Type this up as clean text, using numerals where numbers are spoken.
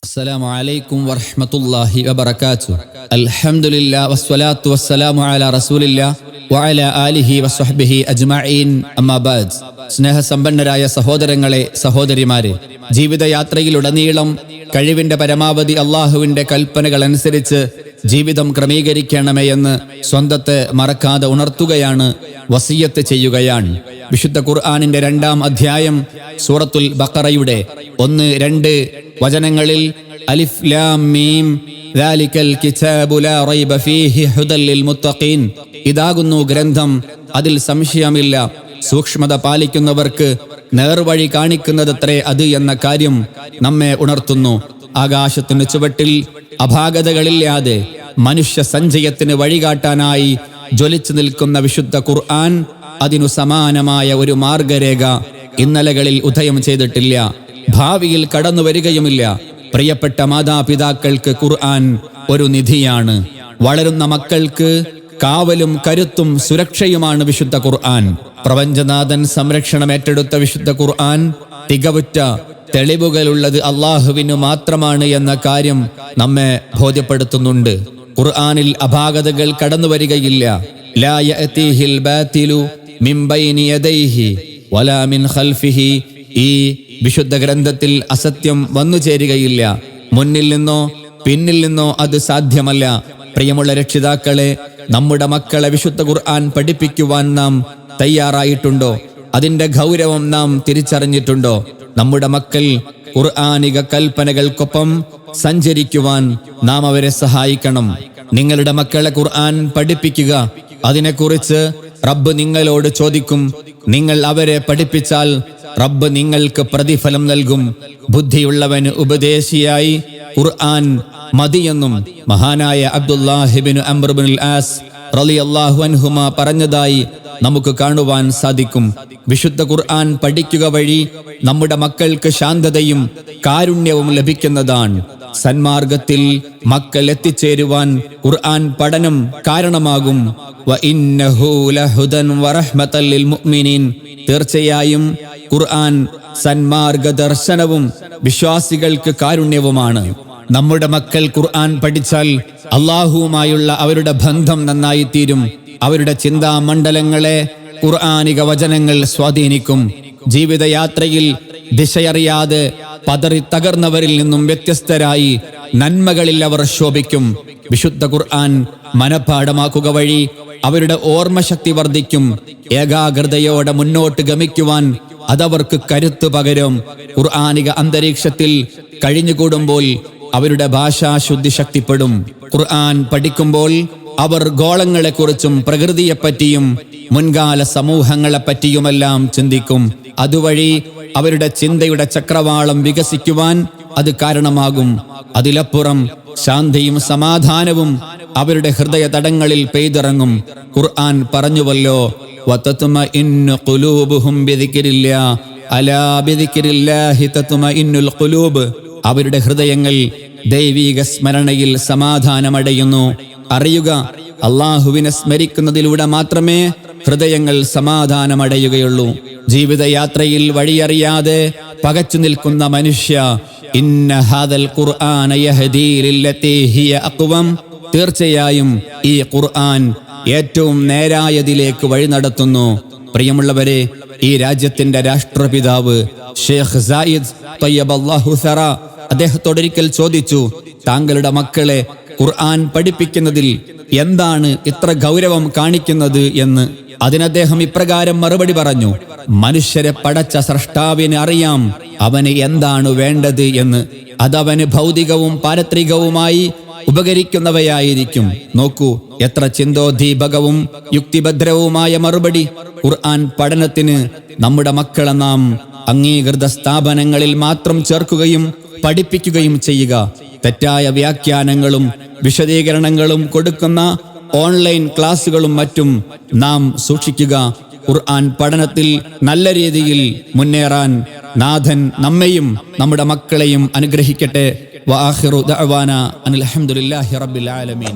അസ്സലാമു അലൈക്കും വറഹ്മത്തുള്ളാഹി വബറകാതുഹു. അൽഹംദുലില്ലാഹി വസ്സലാത്തു വസ്സലാമു അലാ റസൂലില്ലാഹി വഅലാ ആലിഹി വസ്വഹ്ബിഹി അജ്മഈൻ. അമ്മാ ബഅദ്. സ്നേഹസമ്പന്നരായ സഹോദരങ്ങളെ, സഹോദരിമാരെ, ജീവിതയാത്രയിലുടനീളം കഴിവിന്റെ പരമാവധി അള്ളാഹുവിന്റെ കൽപ്പനകൾ അനുസരിച്ച് ജീവിതം ക്രമീകരിക്കണമേ എന്ന് സ്വന്തത്തെ മറക്കാതെ ഉണർത്തുകയാണ്, വസിയ്യത്ത് ചെയ്യുകയാണ്. വിശുദ്ധ ഖുർആനിന്റെ 2-ാം അധ്യായം സൂറത്തുൽ ബഖറയുടെ 1-2 വചനങ്ങളിൽ അലിഫ് ലാം മീം ദാലികൽ കിതാബു ലാ റൈബ ഫീഹി ഹുദൽ ലിൽ മുത്തഖീൻ, ഇതാകുന്നു ഗ്രന്ഥം, അതിൽ സംശയമില്ല, സൂക്ഷ്മത പാലിക്കുന്നവർക്ക് നേർവഴി കാണിക്കുന്നതത്രേ അത് എന്ന കാര്യം നമ്മെ ഉണർത്തുന്നു. ആകാശത്തിന് ചുവട്ടിൽ അപാകതകളില്ലാതെ മനുഷ്യ സഞ്ചയത്തിന് വഴികാട്ടാനായി ജ്വലിച്ചു നിൽക്കുന്ന വിശുദ്ധ ഖുർആൻ, അതിനു സമാനമായ ഒരു മാർഗരേഖ ഇന്നലകളിൽ ഉദയം ചെയ്തിട്ടില്ല, ഭാവിയിൽ കടന്നു വരികയുമില്ല. പ്രിയപ്പെട്ട മാതാപിതാക്കൾക്ക് ഖുർആൻ ഒരു നിധിയാണ്. വളരുന്ന മക്കൾക്ക് കാവലും കരുത്തും സുരക്ഷയുമാണ് വിശുദ്ധ ഖുർആൻ. പ്രപഞ്ചനാഥൻ സംരക്ഷണം ഏറ്റെടുത്ത വിശുദ്ധ ഖുർആൻ തികവുറ്റ തെളിവുകളുള്ളത് അള്ളാഹുവിനു മാത്രമാണ് എന്ന കാര്യം നമ്മെ ബോധ്യപ്പെടുത്തുന്നുണ്ട്. ഖുർആനിൽ അപാകതകൾ കടന്നു വരികയില്ല. ലാ യഅതീഹിൽ ബാതിലു മിൻ ബൈനി യദൈഹി വലാ മിൻ ഖൽഫിഹി, ഈ വിശുദ്ധ ഗ്രന്ഥത്തിൽ അസത്യം വന്നു ചേരുകയില്ല. മുന്നിൽ നിന്നോ പിന്നിൽ നിന്നോ അത് സാധ്യമല്ല. പ്രിയമുള്ള രക്ഷിതാക്കളെ, നമ്മുടെ മക്കളെ വിശുദ്ധ ഖുർആൻ പഠിപ്പിക്കുവാൻ നാം തയ്യാറായിട്ടുണ്ടോ? അതിന്റെ ഗൗരവം നാം തിരിച്ചറിഞ്ഞിട്ടുണ്ടോ? നമ്മുടെ മക്കൾ ഖുർആനിക കൽപ്പനകൾക്കൊപ്പം സഞ്ചരിക്കുവാൻ നാം അവരെ സഹായിക്കണം. നിങ്ങളുടെ മക്കളെ ഖുർആൻ പഠിപ്പിക്കുക. അതിനെക്കുറിച്ച് റബ്ബ് നിങ്ങളോട് ചോദിക്കും. നിങ്ങൾ അവരെ പഠിപ്പിച്ചാൽ റബ്ബ് നിങ്ങൾക്ക് പ്രതിഫലം നൽകും. ബുദ്ധിയുള്ളവന് ഉപദേശിയായി ഖുർആൻ മതിയെന്നും മഹാനായ അബ്ദുല്ലാഹി ഇബ്നു അംർ ഇബ്നുൽ ആസ് റളിയല്ലാഹു അൻഹുമ പറഞ്ഞതായി നമുക്ക് കാണുവാൻ സാധിക്കും. വിശുദ്ധ ഖുർആൻ പഠിക്കുക വഴി നമ്മുടെ മക്കൾക്ക് ശാന്തതയും കാരുണ്യവും ലഭിക്കുന്നതാണ്. സന്മാർഗത്തിൽ മക്കൾ എത്തിച്ചേരുവാൻ ഖുർആൻ പഠനം കാരണമാകും. വഇന്നഹു ലഹുദൻ വറഹ്മതൽ ലിൽ മുഅ്മിനീൻ, തീർച്ചയായും ഖുർആൻ സന്മാർഗ ദർശനവും വിശ്വാസികൾക്ക് കാരുണ്യവുമാണ്. നമ്മുടെ മക്കൾ ഖുർആൻ പഠിച്ചാൽ അള്ളാഹുവുമായുള്ള അവരുടെ ബന്ധം നന്നായിത്തീരും. അവരുടെ ചിന്താമണ്ഡലങ്ങളെ ഖുർആനിക വചനങ്ങൾ സ്വാധീനിക്കും. ജീവിതയാത്രയിൽ ദിശയറിയാതെ പതറി തകർന്നവരിൽ നിന്നും വ്യത്യസ്തരായി നന്മകളിൽ അവർ ശോഭിക്കും. വിശുദ്ധ ഖുർആൻ മനഃപാഠമാക്കുക വഴി അവരുടെ ഓർമ്മശക്തി വർദ്ധിക്കും. ഏകാഗ്രതയോടെ മുന്നോട്ട് ഗമിക്കുവാൻ അതവർക്ക് കരുത്ത് പകരും. ഖുർആനിക അന്തരീക്ഷത്തിൽ കഴിഞ്ഞുകൂടുമ്പോൾ അവരുടെ ഭാഷാശുദ്ധി ശക്തിപ്പെടും. ഖുർആൻ പഠിക്കുമ്പോൾ അവർ ഗോളങ്ങളെക്കുറിച്ചും പ്രകൃതിയെപ്പറ്റിയും മുൻകാല സമൂഹങ്ങളെപ്പറ്റിയുമെല്ലാം ചിന്തിക്കും. അതുവഴി അവരുടെ ചിന്തയുടെ ചക്രവാളം വികസിക്കുവാൻ അത് കാരണമാകും. അതിലപ്പുറം ശാന്തിയും സമാധാനവും അവരുടെ ഹൃദയ തടങ്ങളിൽ പെയ്തിറങ്ങും. ഖുർആൻ പറഞ്ഞുവല്ലോ, വതത്മഇന്നു ഖുലൂബുഹും ബിദിക്രില്ലാഹ് അലാ ബിദിക്രില്ലാഹി തത്മഇന്നുൽ ഖുലൂബ്, അവരുടെ ഹൃദയങ്ങൾ ദൈവിക സ്മരണയിൽ സമാധാനമടയുന്നു. അറിയുക, അള്ളാഹുവിനെ സ്മരിക്കുന്നതിലൂടെ മാത്രമേ ഹൃദയങ്ങൾ സമാധാനമടയുകയുള്ളൂ. ജീവിതയാത്രയിൽ വഴിയറിയാതെ പകച്ചു നിൽക്കുന്ന മനുഷ്യ, ഇന്ന ഹാദൽ ഖുർആന യഹ്ദീ ലില്ലതീ ഹിയ അഖ്വം, തീർച്ചയായും ഈ ഖുർആൻ ഏറ്റവും നേരായതിലേക്ക് വഴി നടത്തുന്നു. പ്രിയമുള്ളവരെ, ഈ രാജ്യത്തിന്റെ രാഷ്ട്രപിതാവ് ഷേഖ് സായിദ് തയ്യബല്ലാഹു സറ അദ്ദേഹത്തോടൊരിക്കൽ ചോദിച്ചു, താങ്കളുടെ മക്കളെ ഖുർആൻ പഠിപ്പിക്കുന്നതിൽ എന്താണ് ഇത്ര ഗൗരവം കാണിക്കുന്നത് എന്ന്. അതിനദ്ദേഹം ഇപ്രകാരം മറുപടി പറഞ്ഞു, മനുഷ്യരെ പടച്ച സ്രഷ്ടാവിന് അറിയാം അവന് എന്താണ് വേണ്ടത് എന്ന്. അതവന് ഭൗതികവും പാരത്രികവുമായി ഉപകരിക്കുന്നവയായിരിക്കും. നോക്കൂ, എത്ര ചിന്തോദ്ദീപകവും യുക്തിഭദ്രവുമായ മറുപടി. ഖുർആൻ പഠനത്തിന് നമ്മുടെ മക്കളെ നാം അംഗീകൃത സ്ഥാപനങ്ങളിൽ മാത്രം ചേർക്കുകയും പഠിപ്പിക്കുകയും ചെയ്യുക. തെറ്റായ വ്യാഖ്യാനങ്ങളും വിശദീകരണങ്ങളും കൊടുക്കുന്ന ഓൺലൈൻ ക്ലാസുകളും മറ്റും നാം സൂക്ഷിക്കുക. ഖുർആൻ പഠനത്തിൽ നല്ല രീതിയിൽ മുന്നേറാൻ നാഥൻ നമ്മെയും നമ്മുടെ മക്കളെയും അനുഗ്രഹിക്കട്ടെ. വആഖിറു ദഅവാന അനിൽ ഹംദുലില്ലാഹി റബ്ബിൽ ആലമീൻ.